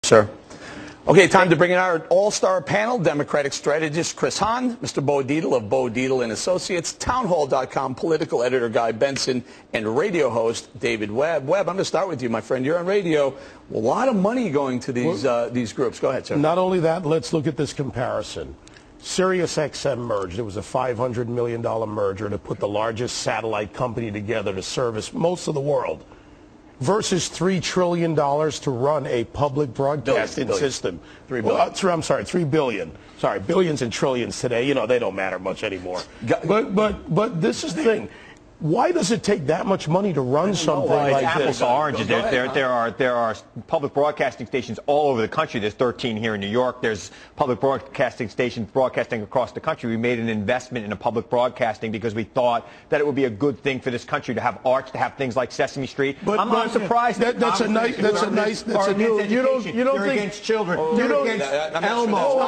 Sir. Okay, time to bring in our all-star panel, Democratic strategist Chris Hahn, Mr. Beau Dietl of Beau Dietl and Associates, townhall.com political editor Guy Benson, and radio host David Webb. Webb, I'm going to start with you, my friend. You're on radio. A lot of money going to these groups. Go ahead, sir. Not only that, let's look at this comparison. SiriusXM merged. It was a $500 million merger to put the largest satellite company together to service most of the world, versus $3 trillion to run a public broadcasting system. $3 billion. I'm sorry, $3 billion. Sorry, billions and trillions today. You know, they don't matter much anymore. But this is the thing. Why does it take that much money to run something like this? Apples to oranges. There are public broadcasting stations all over the country. There's 13 here in New York. There's public broadcasting stations broadcasting across the country. We made an investment in a public broadcasting because we thought that it would be a good thing for this country to have arts, to have things like Sesame Street. I'm surprised. You don't against children. You're against Elmo.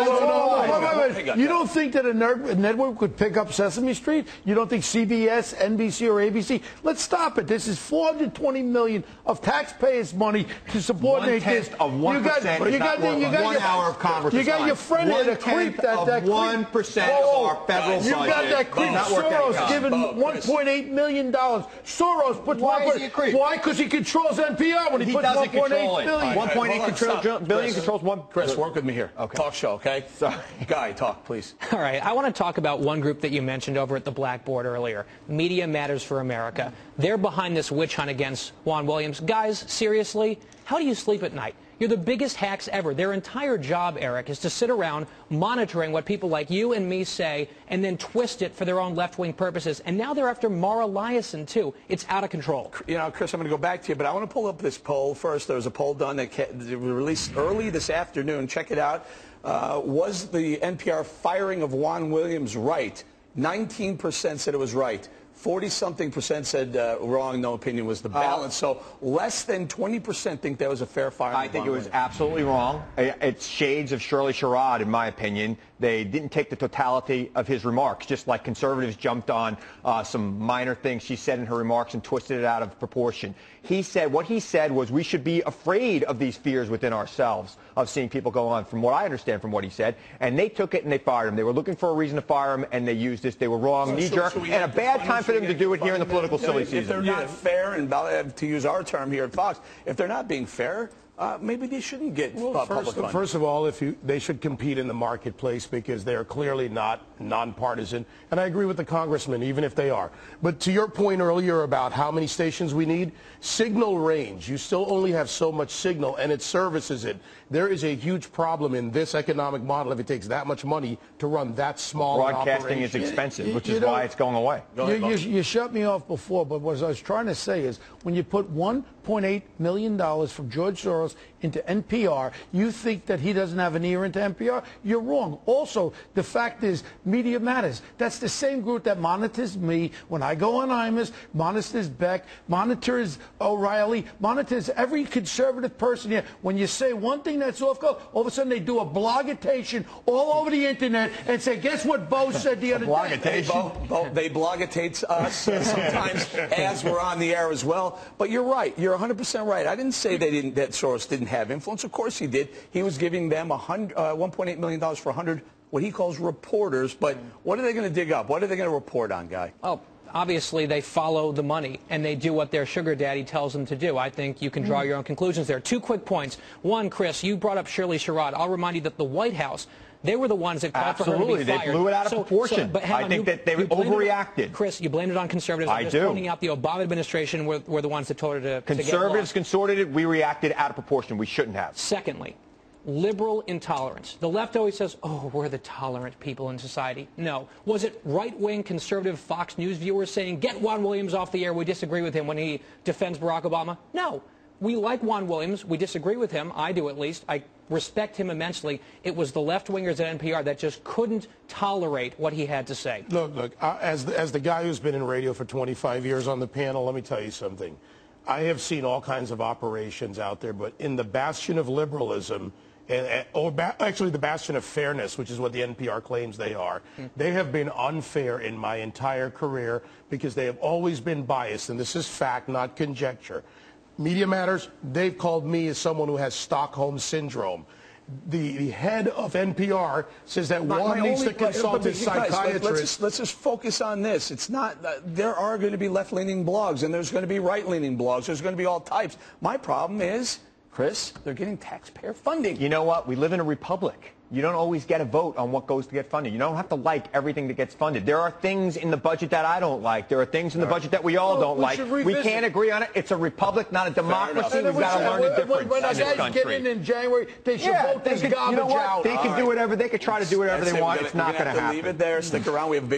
You don't think that a network could pick up Sesame Street? You don't think CBS, NBC, or ABC? Let's stop it. This is $420 million of taxpayers' money to support this. 1/10 of 1% is not worth 1 hour of Congress. You got your friend there, the creep that 1% of our federal budget. You got that creep Soros giving $1.8 million. Soros puts why? Because he controls NPR when he puts $1.8 billion. 1.8 billion controls one. Chris, work with me here. Okay. Talk show, okay? Sorry. Guy, talk, please. All right. I want to talk about one group that you mentioned over at the Blackboard earlier. Media Matters for America. They're behind this witch hunt against Juan Williams. Guys, seriously, how do you sleep at night? You're the biggest hacks ever. Their entire job, Eric, is to sit around monitoring what people like you and me say and then twist it for their own left-wing purposes. And now they're after Mara Liasson, too. It's out of control. You know, Chris, I'm going to go back to you, but I want to pull up this poll first. There was a poll done that released early this afternoon. Check it out. Was the NPR firing of Juan Williams right? 19% said it was right. 40-something% said wrong, no opinion was the balance. So less than 20% think that was a fair firing. I think it was absolutely wrong. It's shades of Shirley Sherrod, in my opinion. They didn't take the totality of his remarks, just like conservatives jumped on some minor things she said in her remarks and twisted it out of proportion. What he said was we should be afraid of these fears within ourselves of seeing people go on, from what I understand from what he said. And they took it and they fired him. They were looking for a reason to fire him, and they used this. They were wrong, knee-jerk, and a bad time for them to do it here in the political silly season. If they're not fair, and to use our term here at Fox, if they're not being fair, maybe they shouldn't get public funding. First of all, they should compete in the marketplace because they are clearly not nonpartisan. And I agree with the congressman, even if they are. But to your point earlier about how many stations we need, signal range. You still only have so much signal, and it services it. There is a huge problem in this economic model if it takes that much money to run that small Broadcasting is expensive, which is why it's going away. You shut me off before, but what I was trying to say is when you put $1.8 million from George Soros into NPR, you think that he doesn't have an ear into NPR? You're wrong. Also, the fact is, Media Matters. That's the same group that monitors me when I go on Imus, monitors Beck, monitors O'Reilly, monitors every conservative person here. When you say one thing that's off go, all of a sudden they do a blogitation all over the internet and say, guess what Beau said the other day? Beau, they blogitate us sometimes as we're on the air as well. But you're right. You're 100% right. I didn't say that Soros didn't have influence. Of course he did. He was giving them $1.8 million for 100 what he calls reporters. But what are they going to dig up? What are they going to report on, Guy? Oh, obviously they follow the money and they do what their sugar daddy tells them to do. I think you can draw your own conclusions there. 2 quick points. One, Chris, you brought up Shirley Sherrod. I'll remind you that the White House, they were the ones that called for her to be fired. They blew it out of proportion. But I think that they overreacted. Chris, you blamed it on conservatives. I do. Pointing out the Obama administration were the ones that told her to Conservatives consorted it. We reacted out of proportion. We shouldn't have. Secondly, liberal intolerance. The left always says, oh, we're the tolerant people in society. No. Was it right-wing conservative Fox News viewers saying, get Juan Williams off the air, we disagree with him when he defends Barack Obama? No. We like Juan Williams. We disagree with him. I do, at least. I respect him immensely. It was the left-wingers at NPR that just couldn't tolerate what he had to say. Look, as the guy who's been in radio for 25 years on the panel, let me tell you something. I have seen all kinds of operations out there, but in the bastion of liberalism, actually the bastion of fairness, which is what the NPR claims they are, they have been unfair in my entire career because they have always been biased, and this is fact, not conjecture. Media Matters, they've called me as someone who has Stockholm Syndrome. The head of NPR says that Juan needs to consult his psychiatrist. Let's just focus on this. It's not. There are going to be left-leaning blogs, and there's going to be right-leaning blogs. There's going to be all types. My problem is, Chris, they're getting taxpayer funding. You know what? We live in a republic. You don't always get a vote on what goes to get funded. You don't have to like everything that gets funded. There are things in the budget that I don't like. There are things in the budget that we all don't like. We can't agree on it. It's a republic, not a democracy. We've got to learn the difference when in this guys country. get in January, they should vote this garbage out. They can do whatever. They can try to do whatever they want. It's not going to happen. Leave it there. Stick around. We have a big